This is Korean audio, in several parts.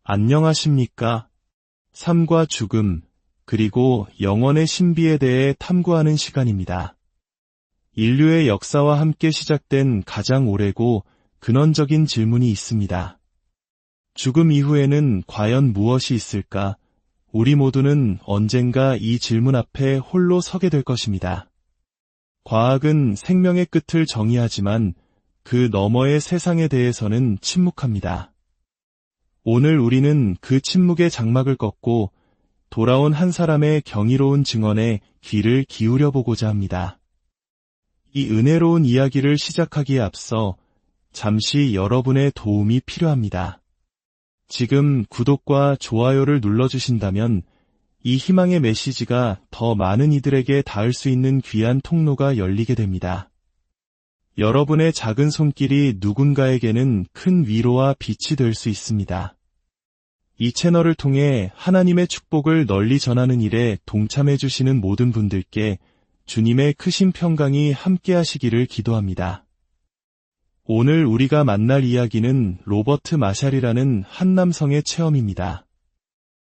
안녕하십니까? 삶과 죽음, 그리고 영원의 신비에 대해 탐구하는 시간입니다. 인류의 역사와 함께 시작된 가장 오래고 근원적인 질문이 있습니다. 죽음 이후에는 과연 무엇이 있을까? 우리 모두는 언젠가 이 질문 앞에 홀로 서게 될 것입니다. 과학은 생명의 끝을 정의하지만 그 너머의 세상에 대해서는 침묵합니다. 오늘 우리는 그 침묵의 장막을 꺾고 돌아온 한 사람의 경이로운 증언에 귀를 기울여 보고자 합니다. 이 은혜로운 이야기를 시작하기에 앞서 잠시 여러분의 도움이 필요합니다. 지금 구독과 좋아요를 눌러주신다면 이 희망의 메시지가 더 많은 이들에게 닿을 수 있는 귀한 통로가 열리게 됩니다. 여러분의 작은 손길이 누군가에게는 큰 위로와 빛이 될 수 있습니다. 이 채널을 통해 하나님의 축복을 널리 전하는 일에 동참해 주시는 모든 분들께 주님의 크신 평강이 함께 하시기를 기도합니다. 오늘 우리가 만날 이야기는 로버트 마샬이라는 한 남성의 체험입니다.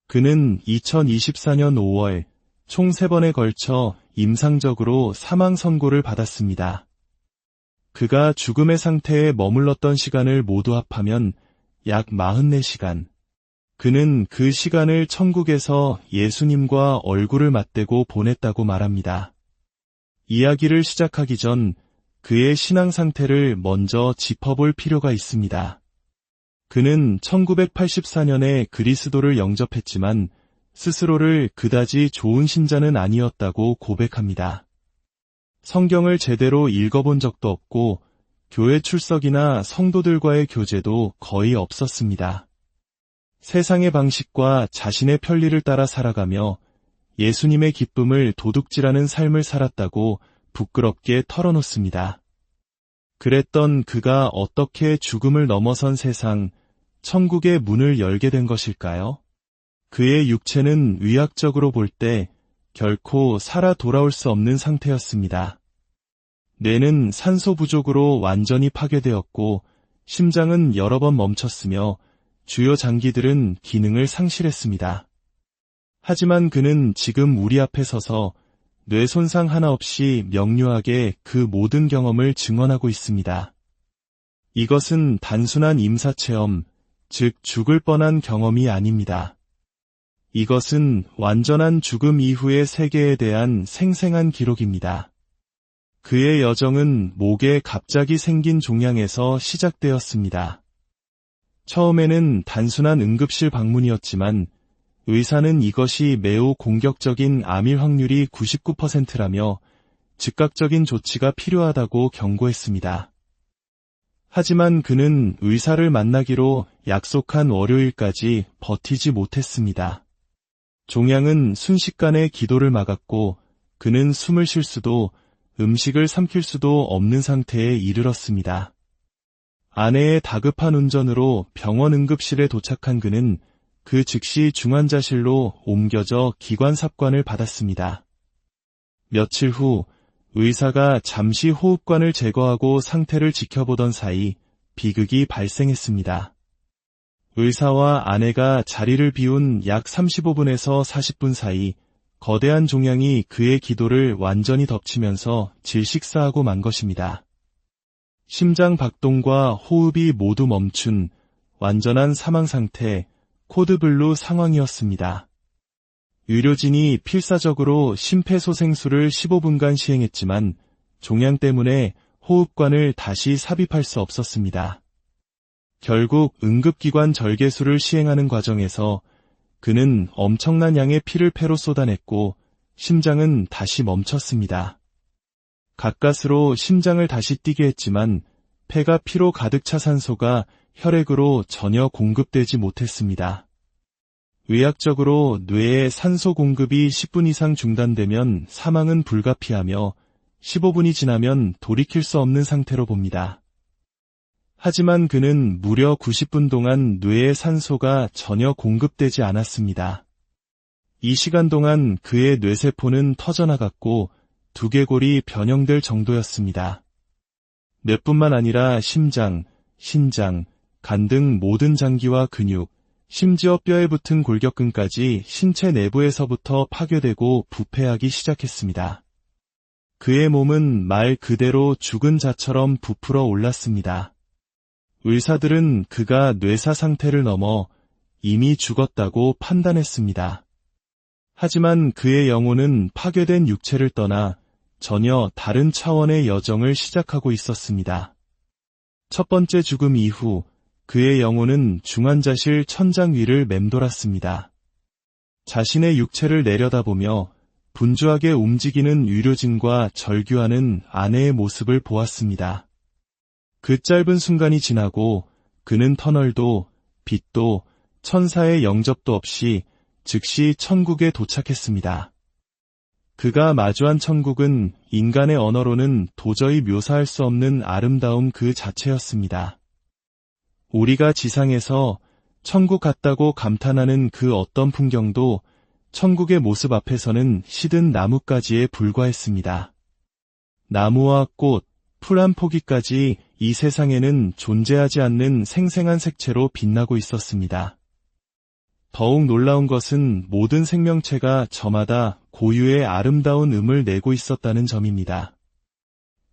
그는 2024년 5월 총 3번에 걸쳐 임상적으로 사망 선고를 받았습니다. 그가 죽음의 상태에 머물렀던 시간을 모두 합하면 약 44시간. 그는 그 시간을 천국에서 예수님과 얼굴을 맞대고 보냈다고 말합니다. 이야기를 시작하기 전 그의 신앙 상태를 먼저 짚어볼 필요가 있습니다. 그는 1984년에 그리스도를 영접했지만 스스로를 그다지 좋은 신자는 아니었다고 고백합니다. 성경을 제대로 읽어본 적도 없고 교회 출석이나 성도들과의 교제도 거의 없었습니다. 세상의 방식과 자신의 편리를 따라 살아가며 예수님의 기쁨을 도둑질하는 삶을 살았다고 부끄럽게 털어놓습니다. 그랬던 그가 어떻게 죽음을 넘어선 세상, 천국의 문을 열게 된 것일까요? 그의 육체는 의학적으로 볼 때 결코 살아 돌아올 수 없는 상태였습니다. 뇌는 산소 부족으로 완전히 파괴되었고 심장은 여러 번 멈췄으며 주요 장기들은 기능을 상실했습니다. 하지만 그는 지금 우리 앞에 서서 뇌 손상 하나 없이 명료하게 그 모든 경험을 증언하고 있습니다. 이것은 단순한 임사체험, 즉 죽을 뻔한 경험이 아닙니다. 이것은 완전한 죽음 이후의 세계에 대한 생생한 기록입니다. 그의 여정은 목에 갑자기 생긴 종양에서 시작되었습니다. 처음에는 단순한 응급실 방문이었지만 의사는 이것이 매우 공격적인 암일 확률이 99%라며 즉각적인 조치가 필요하다고 경고했습니다. 하지만 그는 의사를 만나기로 약속한 월요일까지 버티지 못했습니다. 종양은 순식간에 기도를 막았고 그는 숨을 쉴 수도 음식을 삼킬 수도 없는 상태에 이르렀습니다. 아내의 다급한 운전으로 병원 응급실에 도착한 그는 그 즉시 중환자실로 옮겨져 기관삽관을 받았습니다. 며칠 후 의사가 잠시 호흡관을 제거하고 상태를 지켜보던 사이 비극이 발생했습니다. 의사와 아내가 자리를 비운 약 35분에서 40분 사이 거대한 종양이 그의 기도를 완전히 덮치면서 질식사하고 만 것입니다. 심장 박동과 호흡이 모두 멈춘 완전한 사망 상태, 코드블루 상황이었습니다. 의료진이 필사적으로 심폐소생술을 15분간 시행했지만 종양 때문에 호흡관을 다시 삽입할 수 없었습니다. 결국 응급기관 절개술을 시행하는 과정에서 그는 엄청난 양의 피를 폐로 쏟아냈고 심장은 다시 멈췄습니다. 가까스로 심장을 다시 뛰게 했지만 폐가 피로 가득 차 산소가 혈액으로 전혀 공급되지 못했습니다. 의학적으로 뇌에 산소 공급이 10분 이상 중단되면 사망은 불가피하며 15분이 지나면 돌이킬 수 없는 상태로 봅니다. 하지만 그는 무려 90분 동안 뇌에 산소가 전혀 공급되지 않았습니다. 이 시간 동안 그의 뇌세포는 터져나갔고 두개골이 변형될 정도였습니다. 뇌뿐만 아니라 심장, 신장, 간 등 모든 장기와 근육, 심지어 뼈에 붙은 골격근까지 신체 내부에서부터 파괴되고 부패하기 시작했습니다. 그의 몸은 말 그대로 죽은 자처럼 부풀어 올랐습니다. 의사들은 그가 뇌사 상태를 넘어 이미 죽었다고 판단했습니다. 하지만 그의 영혼은 파괴된 육체를 떠나 전혀 다른 차원의 여정을 시작하고 있었습니다. 첫 번째 죽음 이후 그의 영혼은 중환자실 천장 위를 맴돌았습니다. 자신의 육체를 내려다보며 분주하게 움직이는 의료진과 절규하는 아내의 모습을 보았습니다. 그 짧은 순간이 지나고 그는 터널도 빛도 천사의 영접도 없이 즉시 천국에 도착했습니다. 그가 마주한 천국은 인간의 언어로는 도저히 묘사할 수 없는 아름다움 그 자체였습니다. 우리가 지상에서 천국 같다고 감탄하는 그 어떤 풍경도 천국의 모습 앞에서는 시든 나뭇가지에 불과했습니다. 나무와 꽃, 풀 한 포기까지 이 세상에는 존재하지 않는 생생한 색채로 빛나고 있었습니다. 더욱 놀라운 것은 모든 생명체가 저마다 고유의 아름다운 음을 내고 있었다는 점입니다.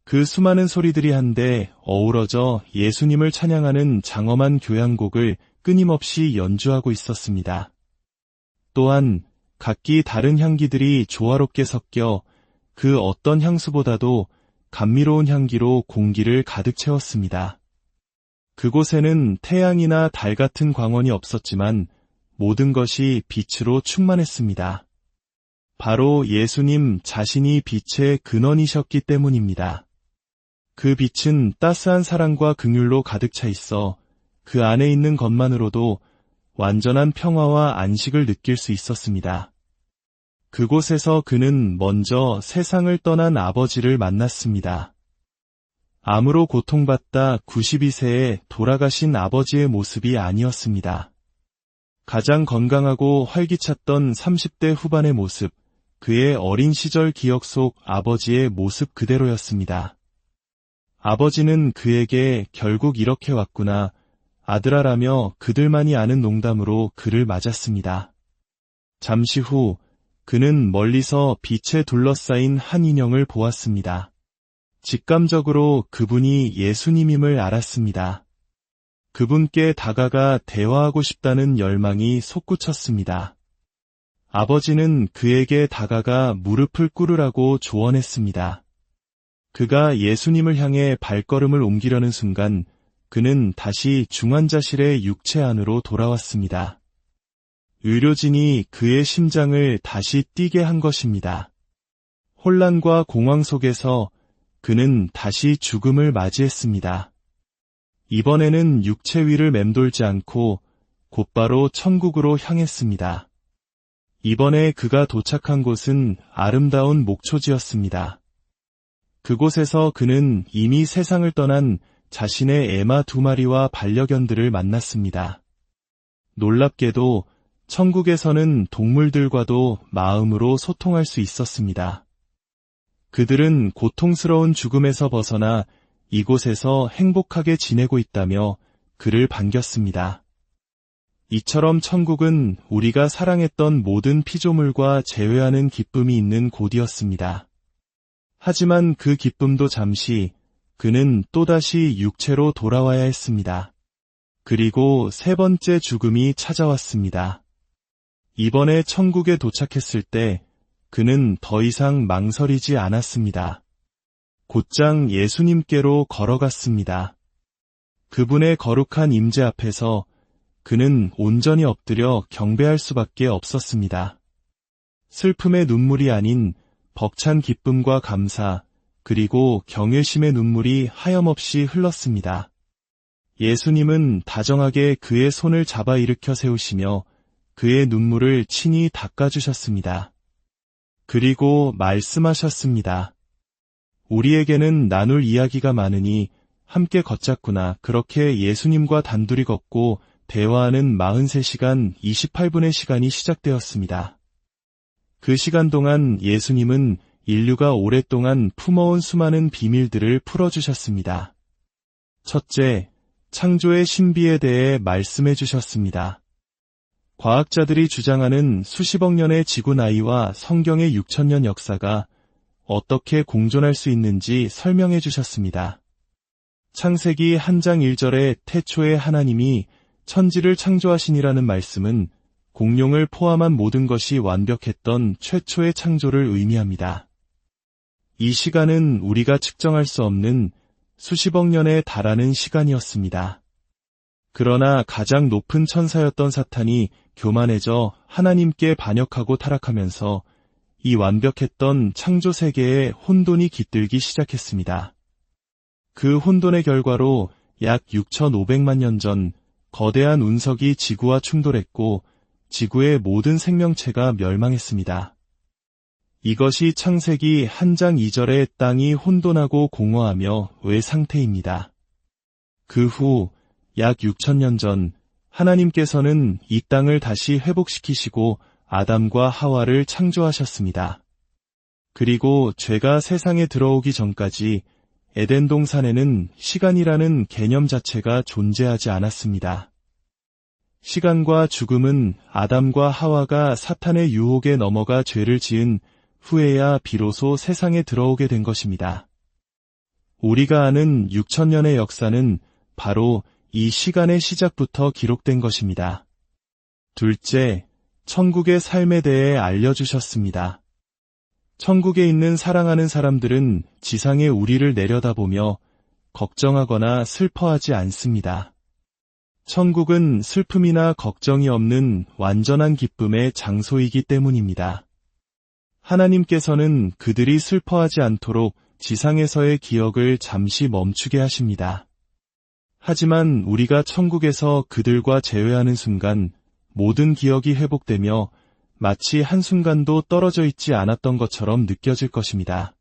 그 수많은 소리들이 한데 어우러져 예수님을 찬양하는 장엄한 교향곡을 끊임없이 연주하고 있었습니다. 또한 각기 다른 향기들이 조화롭게 섞여 그 어떤 향수보다도 감미로운 향기로 공기를 가득 채웠습니다. 그곳에는 태양이나 달 같은 광원이 없었지만 모든 것이 빛으로 충만했습니다. 바로 예수님 자신이 빛의 근원이셨기 때문입니다. 그 빛은 따스한 사랑과 긍휼로 가득 차 있어 그 안에 있는 것만으로도 완전한 평화와 안식을 느낄 수 있었습니다. 그곳에서 그는 먼저 세상을 떠난 아버지를 만났습니다. 암으로 고통받다 92세에 돌아가신 아버지의 모습이 아니었습니다. 가장 건강하고 활기찼던 30대 후반의 모습, 그의 어린 시절 기억 속 아버지의 모습 그대로였습니다. 아버지는 그에게 결국 이렇게 왔구나, 아들아라며 그들만이 아는 농담으로 그를 맞았습니다. 잠시 후 그는 멀리서 빛에 둘러싸인 한 인형을 보았습니다. 직감적으로 그분이 예수님임을 알았습니다. 그분께 다가가 대화하고 싶다는 열망이 솟구쳤습니다. 아버지는 그에게 다가가 무릎을 꿇으라고 조언했습니다. 그가 예수님을 향해 발걸음을 옮기려는 순간 그는 다시 중환자실의 육체 안으로 돌아왔습니다. 의료진이 그의 심장을 다시 뛰게 한 것입니다. 혼란과 공황 속에서 그는 다시 죽음을 맞이했습니다. 이번에는 육체 위를 맴돌지 않고 곧바로 천국으로 향했습니다. 이번에 그가 도착한 곳은 아름다운 목초지였습니다. 그곳에서 그는 이미 세상을 떠난 자신의 에마 2마리와 반려견들을 만났습니다. 놀랍게도 천국에서는 동물들과도 마음으로 소통할 수 있었습니다. 그들은 고통스러운 죽음에서 벗어나 이곳에서 행복하게 지내고 있다며 그를 반겼습니다. 이처럼 천국은 우리가 사랑했던 모든 피조물과 재회하는 기쁨이 있는 곳이었습니다. 하지만 그 기쁨도 잠시, 그는 또다시 육체로 돌아와야 했습니다. 그리고 세 번째 죽음이 찾아왔습니다. 이번에 천국에 도착했을 때 그는 더 이상 망설이지 않았습니다. 곧장 예수님께로 걸어갔습니다. 그분의 거룩한 임재 앞에서 그는 온전히 엎드려 경배할 수밖에 없었습니다. 슬픔의 눈물이 아닌 벅찬 기쁨과 감사, 그리고 경외심의 눈물이 하염없이 흘렀습니다. 예수님은 다정하게 그의 손을 잡아 일으켜 세우시며 그의 눈물을 친히 닦아주셨습니다. 그리고 말씀하셨습니다. 우리에게는 나눌 이야기가 많으니 함께 걷자꾸나. 그렇게 예수님과 단둘이 걷고 대화하는 43시간 28분의 시간이 시작되었습니다. 그 시간 동안 예수님은 인류가 오랫동안 품어온 수많은 비밀들을 풀어주셨습니다. 첫째, 창조의 신비에 대해 말씀해 주셨습니다. 과학자들이 주장하는 수십억 년의 지구 나이와 성경의 6천년 역사가 어떻게 공존할 수 있는지 설명해 주셨습니다. 창세기 1장 1절에 태초에 하나님이 천지를 창조하시니라는 말씀은 공룡을 포함한 모든 것이 완벽했던 최초의 창조를 의미합니다. 이 시간은 우리가 측정할 수 없는 수십억 년에 달하는 시간이었습니다. 그러나 가장 높은 천사였던 사탄이 교만해져 하나님께 반역하고 타락하면서 이 완벽했던 창조 세계에 혼돈이 깃들기 시작했습니다. 그 혼돈의 결과로 약 6,500만 년 전 거대한 운석이 지구와 충돌했고 지구의 모든 생명체가 멸망했습니다. 이것이 창세기 1장 2절의 땅이 혼돈하고 공허하며 의 상태입니다. 그 후 약 6,000년 전 하나님께서는 이 땅을 다시 회복시키시고 아담과 하와를 창조하셨습니다. 그리고 죄가 세상에 들어오기 전까지 에덴 동산에는 시간이라는 개념 자체가 존재하지 않았습니다. 시간과 죽음은 아담과 하와가 사탄의 유혹에 넘어가 죄를 지은 후에야 비로소 세상에 들어오게 된 것입니다. 우리가 아는 6,000년의 역사는 바로 이 시간의 시작부터 기록된 것입니다. 둘째, 천국의 삶에 대해 알려주셨습니다. 천국에 있는 사랑하는 사람들은 지상에 우리를 내려다보며 걱정하거나 슬퍼하지 않습니다. 천국은 슬픔이나 걱정이 없는 완전한 기쁨의 장소이기 때문입니다. 하나님께서는 그들이 슬퍼하지 않도록 지상에서의 기억을 잠시 멈추게 하십니다. 하지만 우리가 천국에서 그들과 재회하는 순간 모든 기억이 회복되며 마치 한순간도 떨어져 있지 않았던 것처럼 느껴질 것입니다.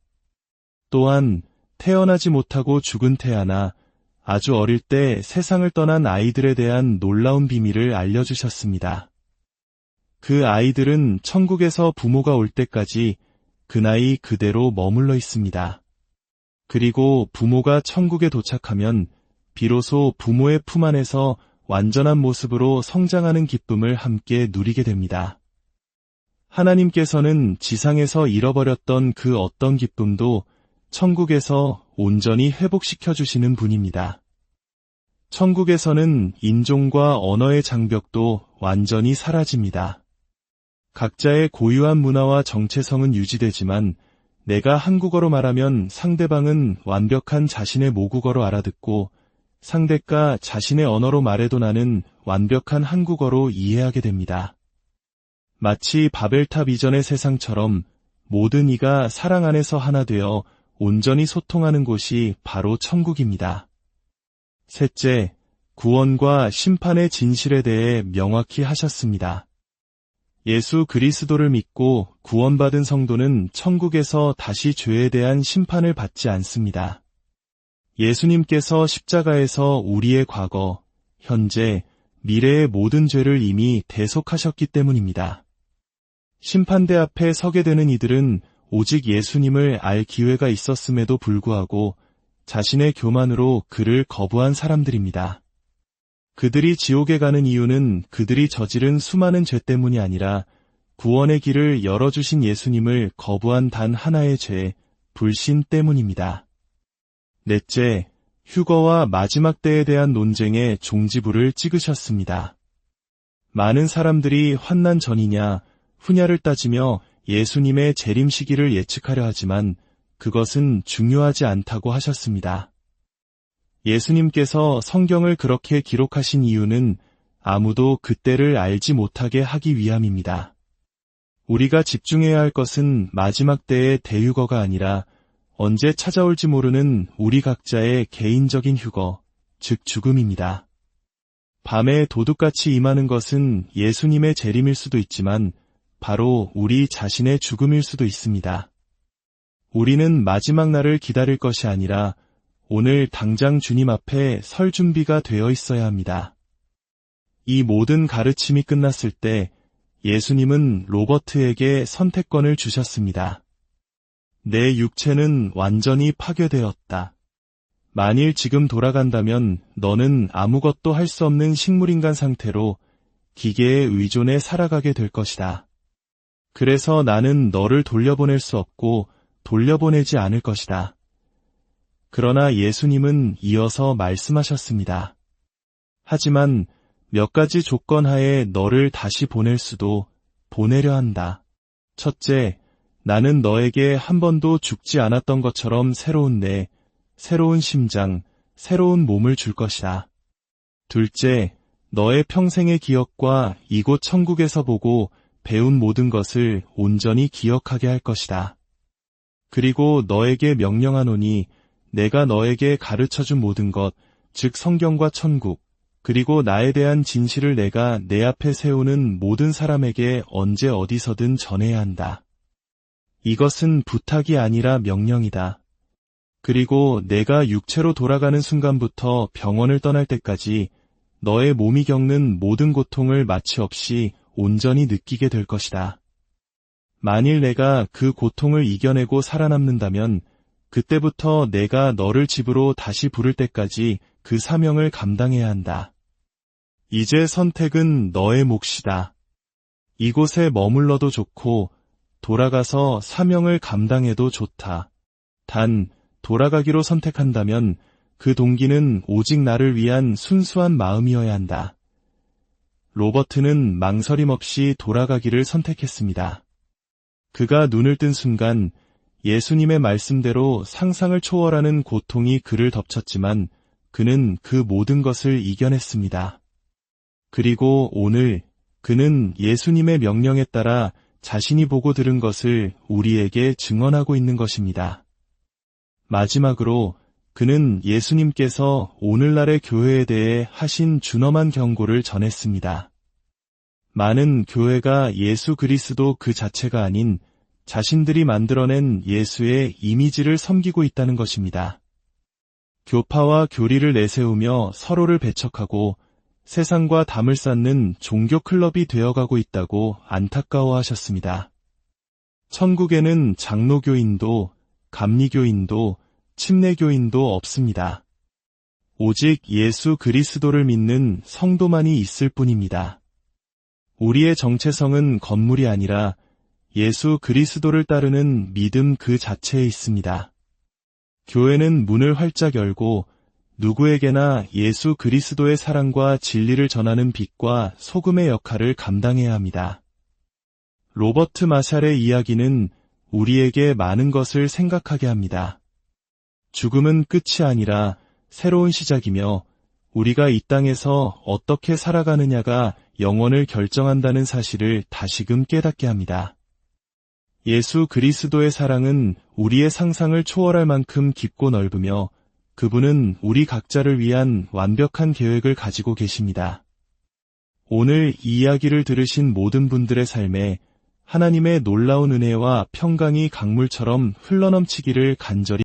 또한 태어나지 못하고 죽은 태아나 아주 어릴 때 세상을 떠난 아이들에 대한 놀라운 비밀을 알려주셨습니다. 그 아이들은 천국에서 부모가 올 때까지 그 나이 그대로 머물러 있습니다. 그리고 부모가 천국에 도착하면 비로소 부모의 품 안에서 완전한 모습으로 성장하는 기쁨을 함께 누리게 됩니다. 하나님께서는 지상에서 잃어버렸던 그 어떤 기쁨도 천국에서 온전히 회복시켜 주시는 분입니다. 천국에서는 인종과 언어의 장벽도 완전히 사라집니다. 각자의 고유한 문화와 정체성은 유지되지만 내가 한국어로 말하면 상대방은 완벽한 자신의 모국어로 알아듣고 상대가 자신의 언어로 말해도 나는 완벽한 한국어로 이해하게 됩니다. 마치 바벨탑 이전의 세상처럼 모든 이가 사랑 안에서 하나 되어 온전히 소통하는 곳이 바로 천국입니다. 셋째, 구원과 심판의 진실에 대해 명확히 하셨습니다. 예수 그리스도를 믿고 구원받은 성도는 천국에서 다시 죄에 대한 심판을 받지 않습니다. 예수님께서 십자가에서 우리의 과거, 현재, 미래의 모든 죄를 이미 대속하셨기 때문입니다. 심판대 앞에 서게 되는 이들은 오직 예수님을 알 기회가 있었음에도 불구하고 자신의 교만으로 그를 거부한 사람들입니다. 그들이 지옥에 가는 이유는 그들이 저지른 수많은 죄 때문이 아니라 구원의 길을 열어주신 예수님을 거부한 단 하나의 죄, 불신 때문입니다. 넷째, 휴거와 마지막 때에 대한 논쟁에 종지부를 찍으셨습니다. 많은 사람들이 환난 전이냐, 후냐를 따지며 예수님의 재림 시기를 예측하려 하지만 그것은 중요하지 않다고 하셨습니다. 예수님께서 성경을 그렇게 기록하신 이유는 아무도 그때를 알지 못하게 하기 위함입니다. 우리가 집중해야 할 것은 마지막 때의 대휴거가 아니라 언제 찾아올지 모르는 우리 각자의 개인적인 휴거, 즉 죽음입니다. 밤에 도둑같이 임하는 것은 예수님의 재림일 수도 있지만 바로 우리 자신의 죽음일 수도 있습니다. 우리는 마지막 날을 기다릴 것이 아니라 오늘 당장 주님 앞에 설 준비가 되어 있어야 합니다. 이 모든 가르침이 끝났을 때 예수님은 로버트에게 선택권을 주셨습니다. 내 육체는 완전히 파괴되었다. 만일 지금 돌아간다면 너는 아무것도 할 수 없는 식물인간 상태로 기계에 의존해 살아가게 될 것이다. 그래서 나는 너를 돌려보낼 수 없고 돌려보내지 않을 것이다. 그러나 예수님은 이어서 말씀하셨습니다. 하지만 몇 가지 조건 하에 너를 다시 보낼 수도 보내려 한다. 첫째, 나는 너에게 한 번도 죽지 않았던 것처럼 새로운 뇌, 새로운 심장, 새로운 몸을 줄 것이다. 둘째, 너의 평생의 기억과 이곳 천국에서 보고 배운 모든 것을 온전히 기억하게 할 것이다. 그리고 너에게 명령하노니 내가 너에게 가르쳐준 모든 것, 즉 성경과 천국, 그리고 나에 대한 진실을 내가 내 앞에 세우는 모든 사람에게 언제 어디서든 전해야 한다. 이것은 부탁이 아니라 명령이다. 그리고 내가 육체로 돌아가는 순간부터 병원을 떠날 때까지 너의 몸이 겪는 모든 고통을 마취 없이 온전히 느끼게 될 것이다. 만일 내가 그 고통을 이겨내고 살아남는다면 그때부터 내가 너를 집으로 다시 부를 때까지 그 사명을 감당해야 한다. 이제 선택은 너의 몫이다. 이곳에 머물러도 좋고 돌아가서 사명을 감당해도 좋다. 단 돌아가기로 선택한다면 그 동기는 오직 나를 위한 순수한 마음이어야 한다. 로버트는 망설임 없이 돌아가기를 선택했습니다. 그가 눈을 뜬 순간 예수님의 말씀대로 상상을 초월하는 고통이 그를 덮쳤지만 그는 그 모든 것을 이겨냈습니다. 그리고 오늘 그는 예수님의 명령에 따라 자신이 보고 들은 것을 우리에게 증언하고 있는 것입니다. 마지막으로 그는 예수님께서 오늘날의 교회에 대해 하신 준엄한 경고를 전했습니다. 많은 교회가 예수 그리스도 그 자체가 아닌 자신들이 만들어낸 예수의 이미지를 섬기고 있다는 것입니다. 교파와 교리를 내세우며 서로를 배척하고 세상과 담을 쌓는 종교 클럽이 되어가고 있다고 안타까워하셨습니다. 천국에는 장로교인도, 감리교인도, 침례교인도 없습니다. 오직 예수 그리스도를 믿는 성도만이 있을 뿐입니다. 우리의 정체성은 건물이 아니라 예수 그리스도를 따르는 믿음 그 자체에 있습니다. 교회는 문을 활짝 열고 누구에게나 예수 그리스도의 사랑과 진리를 전하는 빛과 소금의 역할을 감당해야 합니다. 로버트 마샬의 이야기는 우리에게 많은 것을 생각하게 합니다. 죽음은 끝이 아니라 새로운 시작이며 우리가 이 땅에서 어떻게 살아가느냐가 영원을 결정한다는 사실을 다시금 깨닫게 합니다. 예수 그리스도의 사랑은 우리의 상상을 초월할 만큼 깊고 넓으며 그분은 우리 각자를 위한 완벽한 계획을 가지고 계십니다. 오늘 이 이야기를 들으신 모든 분들의 삶에 하나님의 놀라운 은혜와 평강이 강물처럼 흘러넘치기를 간절히